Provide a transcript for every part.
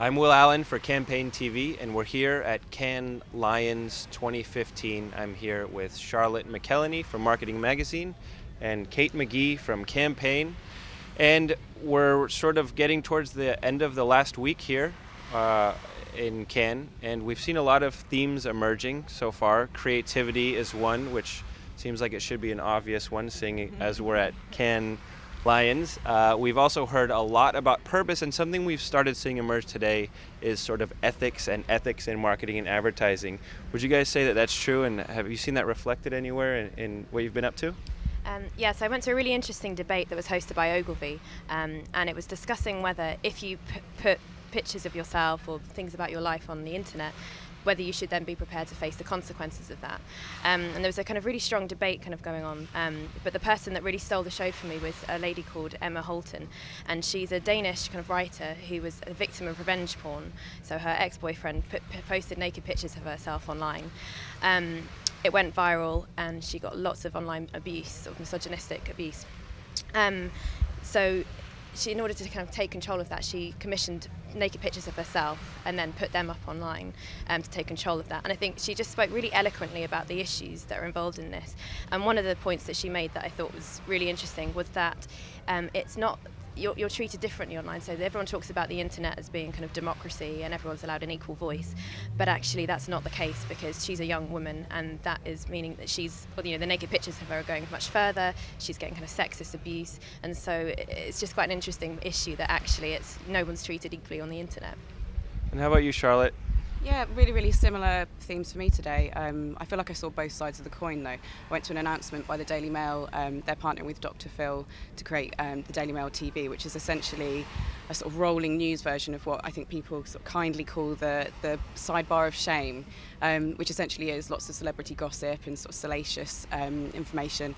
I'm Will Allen for Campaign TV, and we're here at Cannes Lions 2015. I'm here with Charlotte McKellarney from Marketing Magazine and Kate McGee from Campaign. And we're sort of getting towards the end of the last week here in Cannes, and we've seen a lot of themes emerging so far. Creativity is one, which seems like it should be an obvious one, seeing as we're at Cannes Lions. We've also heard a lot about purpose, and something we've started seeing emerge today is sort of ethics in marketing and advertising. Would you guys say that that's true, and have you seen that reflected anywhere in what you've been up to? Yes, I went to a really interesting debate that was hosted by Ogilvy, and it was discussing whether if you put pictures of yourself or things about your life on the internet, whether you should then be prepared to face the consequences of that. And there was a kind of really strong debate kind of going on, but the person that really stole the show for me was a lady called Emma Holten, and she's a Danish kind of writer who was a victim of revenge porn. So her ex-boyfriend posted naked pictures of herself online. It went viral, and she got lots of online abuse, sort of misogynistic abuse. So she, in order to kind of take control of that, she commissioned naked pictures of herself and then put them up online to take control of that. And I think she just spoke really eloquently about the issues that are involved in this. And one of the points that she made that I thought was really interesting was that it's not, you're treated differently online. So everyone talks about the internet as being kind of democracy and everyone's allowed an equal voice, but actually that's not the case, because she's a young woman, and that is meaning that she's, well, you know, the naked pictures of her are going much further. She's getting kind of sexist abuse, and so it's just quite an interesting issue that actually it's no one's treated equally on the internet. And how about you, Charlotte? Yeah, really similar themes for me today. I feel like I saw both sides of the coin though. I went to an announcement by the Daily Mail. They're partnering with Dr. Phil to create the Daily Mail TV, which is essentially a sort of rolling news version of what I think people sort of kindly call the sidebar of shame, which essentially is lots of celebrity gossip and sort of salacious information.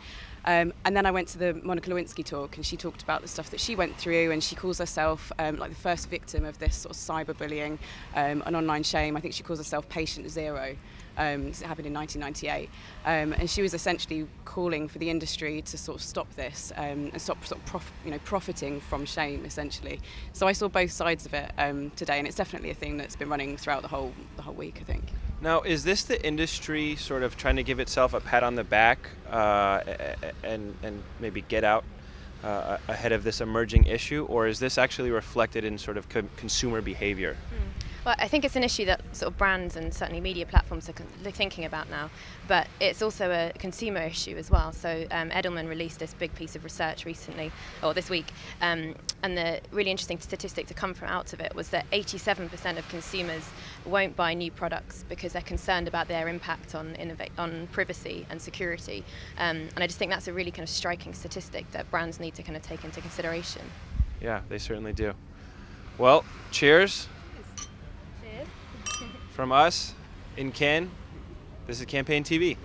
And then I went to the Monica Lewinsky talk, and she talked about the stuff that she went through, and she calls herself like the first victim of this sort of cyberbullying and online shame. I think she calls herself Patient Zero. It happened in 1998, and she was essentially calling for the industry to sort of stop this and stop sort of profiting from shame, essentially. So I saw both sides of it today, and it's definitely a thing that's been running throughout the whole week, I think. Now, is this the industry sort of trying to give itself a pat on the back and maybe get out ahead of this emerging issue, or is this actually reflected in sort of consumer behavior? Well, I think it's an issue that sort of brands and certainly media platforms are thinking about now, but it's also a consumer issue as well. So Edelman released this big piece of research recently, or this week, and the really interesting statistic to come from out of it was that 87% of consumers won't buy new products because they're concerned about their impact on privacy and security. And I just think that's a really kind of striking statistic that brands need to kind of take into consideration. Yeah, they certainly do. Well, cheers. From us in Cannes, this is Campaign TV.